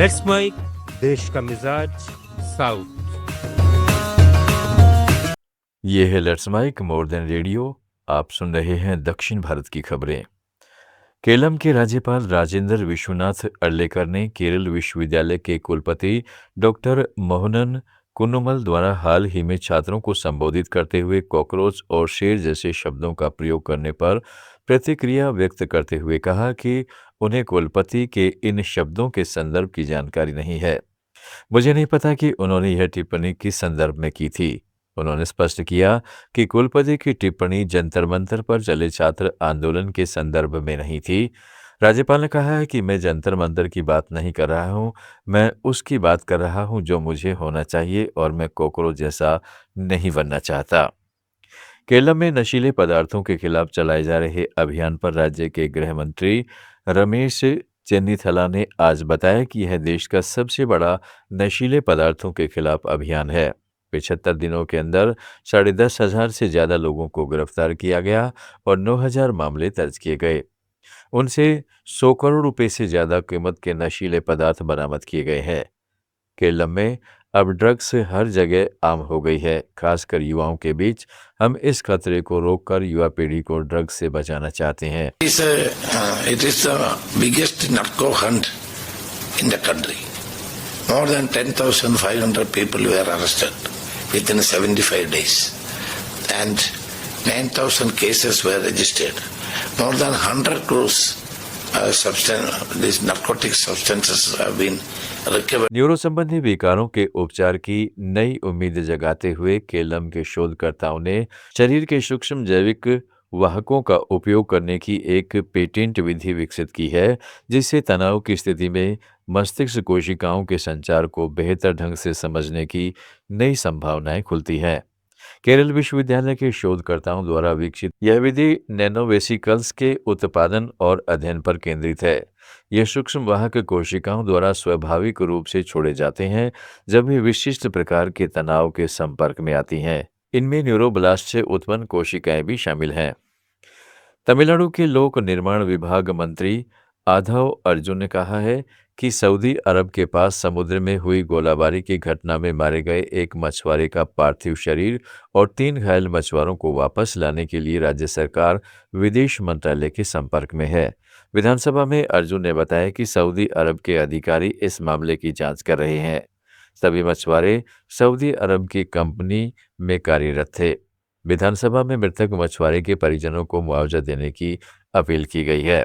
Let's mic देश का मिजाज साउथ। ये है let's make more than radio. आप सुन रहे हैं दक्षिण भारत की खबरें। केरलम के राज्यपाल राजेंद्र विश्वनाथ अर्लेकर ने केरल विश्वविद्यालय के कुलपति डॉक्टर मोहनन कुन्नुमल द्वारा हाल ही में छात्रों को संबोधित करते हुए कॉकरोच और शेर जैसे शब्दों का प्रयोग करने पर प्रतिक्रिया व्यक्त करते हुए कहा कि उन्हें कुलपति के इन शब्दों के संदर्भ की जानकारी नहीं है। मुझे नहीं पता कि उन्होंने यह टिप्पणी किस संदर्भ में की थी। उन्होंने स्पष्ट किया कि कुलपति की टिप्पणी जंतर मंतर पर चले छात्र आंदोलन के संदर्भ में नहीं थी। राज्यपाल ने कहा है कि मैं जंतर मंतर की बात नहीं कर रहा हूं, मैं उसकी बात कर रहा हूं जो मुझे होना चाहिए और मैं कॉकरोच जैसा नहीं बनना चाहता। केरल में नशीले पदार्थों के खिलाफ चलाए जा रहे अभियान पर राज्य के गृह मंत्री रमेश चेन्नीथला ने आज बताया कि यह देश का सबसे बड़ा नशीले पदार्थों के खिलाफ अभियान है। 75 दिनों के अंदर 10,500 से ज्यादा लोगों को गिरफ्तार किया गया और 9,000 मामले दर्ज किए गए। उनसे 100 करोड़ रुपए से ज्यादा कीमत के नशीले पदार्थ बरामद किए गए हैं। केरल में अब ड्रग्स हर जगह आम हो गई है, खासकर युवाओं के बीच। हम इस खतरे को रोककर युवा पीढ़ी को ड्रग्स से बचाना चाहते हैं। It is the biggest narco hunt in the country. More than 10,500 people were arrested within 75 days, and 9,000 cases were registered. More than 100 crores these narcotic substances have been recovered. Neuro संबंधी विकारों के उपचार की नई उम्मीद जगाते हुए केरलम के शोधकर्ताओं ने शरीर के सूक्ष्म जैविक वाहकों का उपयोग करने की एक पेटेंट विधि विकसित की है, जिससे तनाव की स्थिति में मस्तिष्क कोशिकाओं के संचार को बेहतर ढंग से समझने की नई संभावनाएं खुलती हैं। केरल विश्वविद्यालय के शोधकर्ताओं द्वारा विकसित यह विधि नैनोवेसिकल्स के उत्पादन और अध्ययन पर केंद्रित है। यह सूक्ष्म वाहक कोशिकाओं द्वारा स्वाभाविक रूप से छोड़े जाते हैं जब वे विशिष्ट प्रकार के तनाव के संपर्क में आती हैं। इनमें न्यूरोब्लास्ट से उत्पन्न कोशिकाएं भी शामिल हैं। तमिलनाडु के लोक निर्माण विभाग मंत्री आधव अर्जुन ने कहा है कि सऊदी अरब के पास समुद्र में हुई गोलाबारी की घटना में मारे गए एक मछुआरे का पार्थिव शरीर और 3 घायल मछुआरों को वापस लाने के लिए राज्य सरकार विदेश मंत्रालय के संपर्क में है। विधानसभा में अर्जुन ने बताया कि सऊदी अरब के अधिकारी इस मामले की जांच कर रहे हैं। सभी मछुआरे सऊदी अरब की कंपनी में कार्यरत थे। विधानसभा में मृतक मछुआरे के परिजनों को मुआवजा देने की अपील की गई है।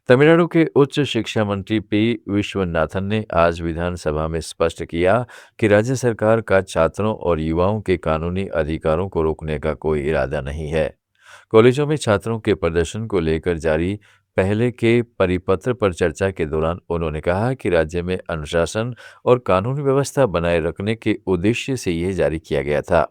तमिलनाडु के उच्च शिक्षा मंत्री पी विश्वनाथन ने आज विधानसभा में स्पष्ट किया कि राज्य सरकार का छात्रों और युवाओं के कानूनी अधिकारों को रोकने का कोई इरादा नहीं है। कॉलेजों में छात्रों के प्रदर्शन को लेकर जारी पहले के परिपत्र पर चर्चा के दौरान उन्होंने कहा कि राज्य में अनुशासन और कानून व्यवस्था बनाए रखने के उद्देश्य से यह जारी किया गया था।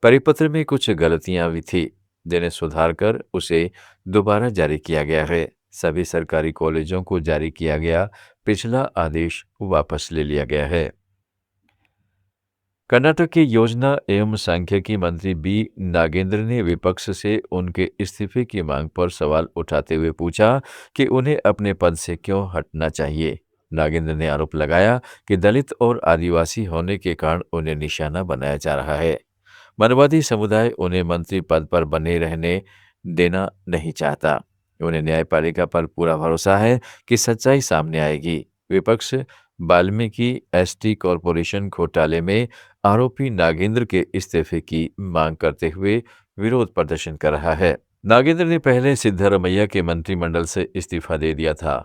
परिपत्र में कुछ गलतियां भी थी, जिन्हें सुधार कर उसे दोबारा जारी किया गया है। सभी सरकारी कॉलेजों को जारी किया गया पिछला आदेश वापस ले लिया गया है। कर्नाटक के योजना एवं सांख्यिकी मंत्री बी नागेंद्र ने विपक्ष से उनके इस्तीफे की मांग पर सवाल उठाते हुए पूछा कि उन्हें अपने पद से क्यों हटना चाहिए। नागेंद्र ने आरोप लगाया कि दलित और आदिवासी होने के कारण उन्हें निशाना बनाया जा रहा है। मानववादी समुदाय उन्हें मंत्री पद पर बने रहने देना नहीं चाहता। उन्हें न्यायपालिका पर पूरा भरोसा है कि सच्चाई सामने आएगी। विपक्ष वाल्मीकि एसटी कॉरपोरेशन घोटाले में आरोपी नागेंद्र के इस्तीफे की मांग करते हुए विरोध प्रदर्शन कर रहा है। नागेंद्र ने पहले सिद्धरमैया के मंत्रिमंडल से इस्तीफा दे दिया था।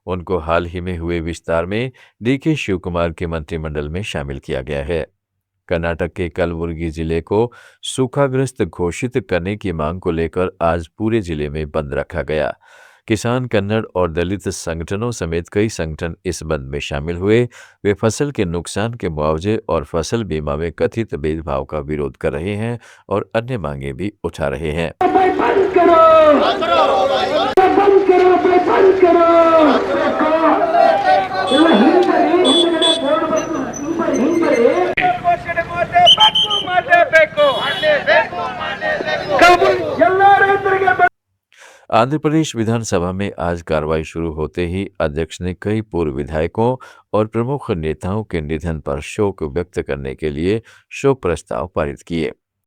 उनको हाल ही में हुए विस्तार में डीके शिवकुमार के मंत्रिमंडल में शामिल किया गया है। कर्नाटक के कलबुर्गी जिले को सूखाग्रस्त घोषित करने की मांग को लेकर आज पूरे जिले में बंद रखा गया। किसान, कन्नड़ और दलित संगठनों समेत कई संगठन इस बंद में शामिल हुए। वे फसल के नुकसान के मुआवजे और फसल बीमा में कथित भेदभाव का विरोध कर रहे हैं और अन्य मांगे भी उठा रहे हैं। आंध्र प्रदेश विधानसभा में आज कार्रवाई शुरू होते ही अध्यक्ष ने कई पूर्व विधायकों और प्रमुख नेताओं के निधन पर शोक व्यक्त करने के लिए शोक प्रस्ताव पारित किए।